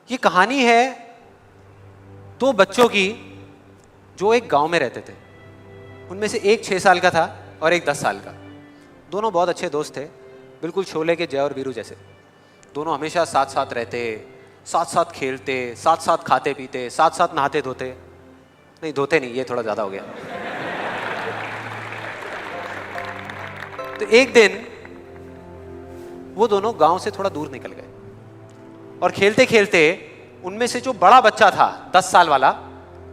ये कहानी है दो बच्चों की जो एक गांव में रहते थे। उनमें से एक 6 साल का था और एक 10 साल का। दोनों बहुत अच्छे दोस्त थे, बिल्कुल शोले के जय और वीरू जैसे। दोनों हमेशा साथ साथ रहते, साथ साथ खेलते, साथ साथ खाते पीते, साथ साथ नहाते धोते। नहीं धोते नहीं, ये थोड़ा ज़्यादा हो गया। तो एक दिन वो दोनों गांव से थोड़ा दूर निकल गए और खेलते खेलते उनमें से जो बड़ा बच्चा था 10 साल वाला,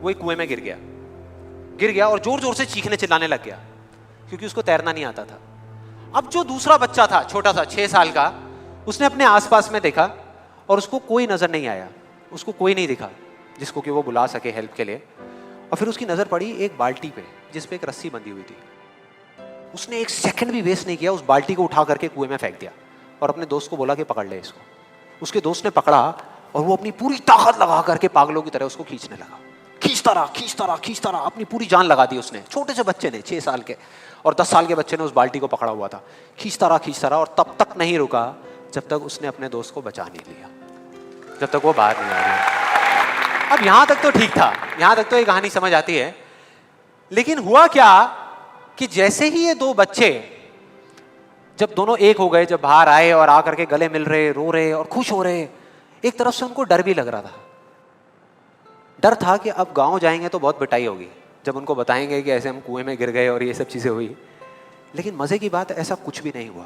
वो एक कुएं में गिर गया और जोर जोर से चीखने चिल्लाने लग गया क्योंकि उसको तैरना नहीं आता था। अब जो दूसरा बच्चा था छोटा सा 6 साल का, उसने अपने आसपास में देखा और उसको कोई नजर नहीं आया, उसको कोई नहीं दिखा जिसको कि वो बुला सके हेल्प के लिए। और फिर उसकी नजर पड़ी एक बाल्टी पे जिस पे एक रस्सी बंधी हुई थी। उसने एक सेकंड भी वेस्ट नहीं किया, उस बाल्टी को उठा करके कुएं में फेंक दिया और अपने दोस्त को बोला कि पकड़ ले इसको। उसके दोस्त ने पकड़ा और वो अपनी पूरी ताकत लगा करके पागलों की तरह उसको खींचने लगा। खींचता रहा, अपनी पूरी जान लगा दी उसने। छोटे से बच्चे ने, 6 साल के और 10 साल के बच्चे ने उस बाल्टी को पकड़ा हुआ था। खींचता रहा और तब तक नहीं रुका जब तक उसने अपने दोस्त को बचा नहीं लिया, जब तक वो बाहर नहीं आ गया। अब यहां तक तो ठीक था, यहां तक तो ये कहानी समझ आती है। लेकिन हुआ क्या कि जैसे ही ये दो बच्चे जब दोनों एक हो गए, जब बाहर आए और आकर के गले मिल रहे, रो रहे और खुश हो रहे, एक तरफ से उनको डर भी लग रहा था। डर था कि अब गांव जाएंगे तो बहुत पिटाई होगी जब उनको बताएंगे कि ऐसे हम कुएं में गिर गए और ये सब चीजें हुई। लेकिन मजे की बात, ऐसा कुछ भी नहीं हुआ।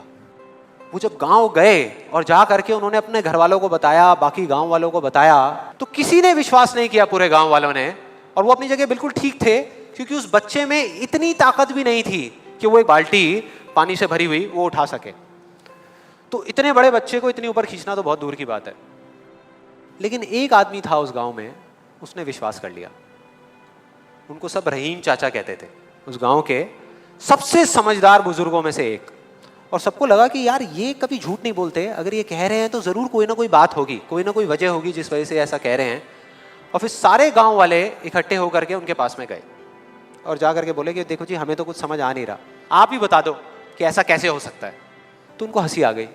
वो जब गांव गए और जा करके उन्होंने अपने घर वालों को बताया, बाकी गांव वालों को बताया, तो किसी ने विश्वास नहीं किया, पूरे गांव वालों ने। और वो अपनी जगह बिल्कुल ठीक थे क्योंकि उस बच्चे में इतनी ताकत भी नहीं थी कि वो एक बाल्टी पानी से भरी हुई वो उठा सके। तो इतने बड़े बच्चे को इतनी ऊपर खींचना तो बहुत दूर की बात है। लेकिन एक आदमी था उस गांव में, उसने विश्वास कर लिया। उनको सब रहीम चाचा कहते थे, उस गांव के सबसे समझदार बुजुर्गों में से एक। और सबको लगा कि यार ये कभी झूठ नहीं बोलते, अगर ये कह रहे हैं तो जरूर कोई ना कोई बात होगी, कोई ना कोई वजह होगी जिस वजह से ऐसा कह रहे हैं। और फिर सारे गांव वाले इकट्ठे होकर के उनके पास में गए और जा करके बोले कि देखो जी, हमें तो कुछ समझ आ नहीं रहा, आप ही बता दो कि ऐसा कैसे हो सकता है। तो उनको हंसी आ गई।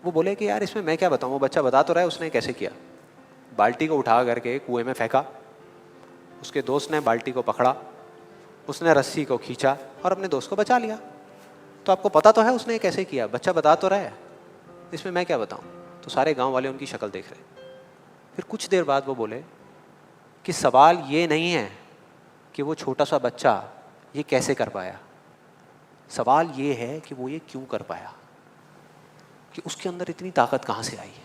वो बोले कि यार इसमें मैं क्या बताऊं, वो बच्चा बता तो रहा है उसने कैसे किया। बाल्टी को उठा करके कुएं में फेंका, उसके दोस्त ने बाल्टी को पकड़ा, उसने रस्सी को खींचा और अपने दोस्त को बचा लिया। तो आपको पता तो है उसने कैसे किया, बच्चा बता तो रहा है, इसमें मैं क्या बताऊं। तो सारे गांव वाले उनकी शक्ल देख रहे। फिर कुछ देर बाद वो बोले कि सवाल ये नहीं है कि वो छोटा सा बच्चा ये कैसे कर पाया, सवाल ये है कि वो ये क्यों कर पाया, कि उसके अंदर इतनी ताकत कहां से आई है।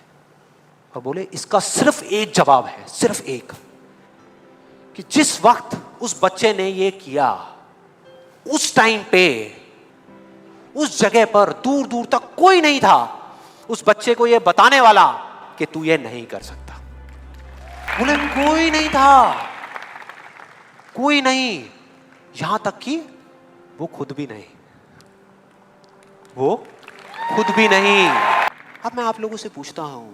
और बोले इसका सिर्फ एक जवाब है, सिर्फ एक, कि जिस वक्त उस बच्चे ने ये किया, उस टाइम पे उस जगह पर दूर दूर तक कोई नहीं था उस बच्चे को ये बताने वाला कि तू ये नहीं कर सकता। बोले कोई नहीं था, कोई नहीं, यहां तक कि वो खुद भी नहीं, वो खुद भी नहीं। अब मैं आप लोगों से पूछता हूं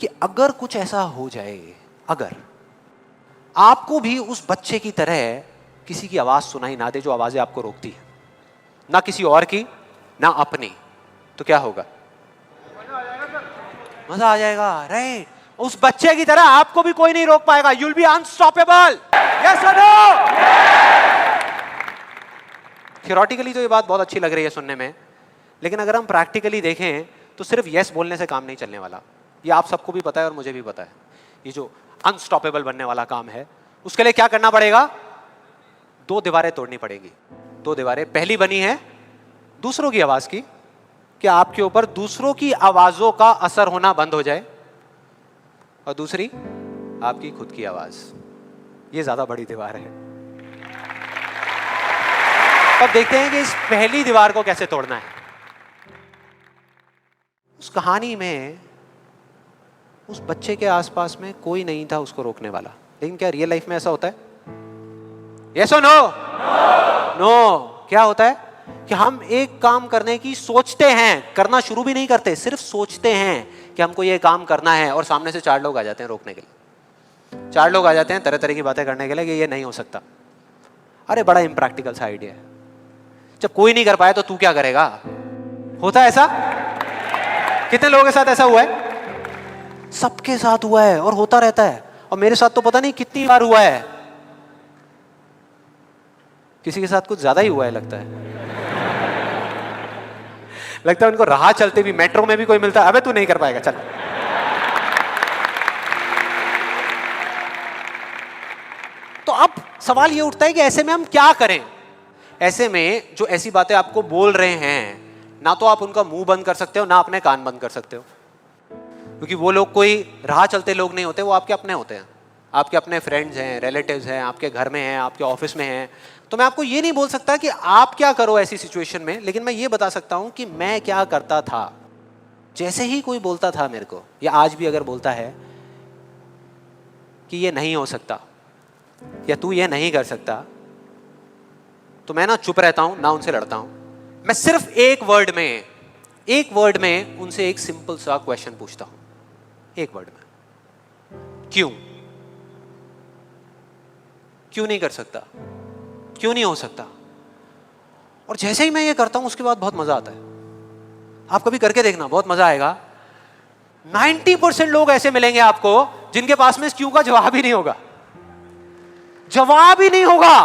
कि अगर कुछ ऐसा हो जाए, अगर आपको भी उस बच्चे की तरह किसी की आवाज सुनाई ना दे जो आवाजें आपको रोकती है, ना किसी और की ना अपनी, तो क्या होगा? मजा आ जाएगा, राइट। उस बच्चे की तरह आपको भी कोई नहीं रोक पाएगा। You will be unstoppable. Yes और नो? थियोरेटिकली तो ये बात बहुत अच्छी लग रही है सुनने में, लेकिन अगर हम प्रैक्टिकली देखें तो सिर्फ यस बोलने से काम नहीं चलने वाला। ये आप सबको भी पता है और मुझे भी पता है। ये जो अनस्टॉपेबल बनने वाला काम है, उसके लिए क्या करना पड़ेगा? 2 दीवारें तोड़नी पड़ेगी। 2 दीवारें, पहली बनी है दूसरों की आवाज की, कि आपके ऊपर दूसरों की आवाजों का असर होना बंद हो जाए, और दूसरी आपकी खुद की आवाज। ये ज्यादा बड़ी दीवार है। अब देखते हैं कि इस पहली दीवार को कैसे तोड़ना है। उस कहानी में उस बच्चे के आसपास में कोई नहीं था उसको रोकने वाला। लेकिन क्या रियल लाइफ में ऐसा होता है? यस और नो? नो। क्या होता है कि हम एक काम करने की सोचते हैं, करना शुरू भी नहीं करते, सिर्फ सोचते हैं कि हमको ये काम करना है, और सामने से 4 लोग आ जाते हैं रोकने के लिए। 4 लोग आ जाते हैं तरह तरह की बातें करने के लिए कि ये नहीं हो सकता। अरे बड़ा इम्प्रैक्टिकल सा आइडिया है। जब कोई नहीं कर पाया तो तू क्या करेगा? होता है ऐसा? कितने लोगों के साथ ऐसा हुआ है? सबके साथ हुआ है और होता रहता है, और मेरे साथ तो पता नहीं कितनी बार हुआ है। किसी के साथ कुछ ज्यादा ही हुआ है लगता है। लगता है उनको राह चलते भी, मेट्रो में भी कोई मिलता है, अबे तू नहीं कर पाएगा चल। तो अब सवाल ये उठता है कि ऐसे में हम क्या करें। ऐसे में जो ऐसी बातें आपको बोल रहे हैं, ना तो आप उनका मुंह बंद कर सकते हो, ना अपने कान बंद कर सकते हो, क्योंकि वो लोग कोई राह चलते लोग नहीं होते, वो आपके अपने होते हैं, आपके अपने फ्रेंड्स हैं, रिलेटिव्स हैं, आपके घर में हैं, आपके ऑफिस में हैं। तो मैं आपको ये नहीं बोल सकता कि आप क्या करो ऐसी सिचुएशन में, लेकिन मैं ये बता सकता हूं कि मैं क्या करता था। जैसे ही कोई बोलता था मेरे को, या आज भी अगर बोलता है कि ये नहीं हो सकता या तू ये नहीं कर सकता, तो मैं ना चुप रहता हूं, ना उनसे लड़ता हूं। मैं सिर्फ एक वर्ड में उनसे एक सिंपल सा क्वेश्चन पूछता हूं, एक वर्ड में, क्यों? क्यों नहीं कर सकता, क्यों नहीं हो सकता? और जैसे ही मैं ये करता हूं उसके बाद बहुत मजा आता है। आप कभी करके देखना, बहुत मजा आएगा। 90% लोग ऐसे मिलेंगे आपको जिनके पास में इस क्यों का जवाब ही नहीं होगा, जवाब ही नहीं होगा।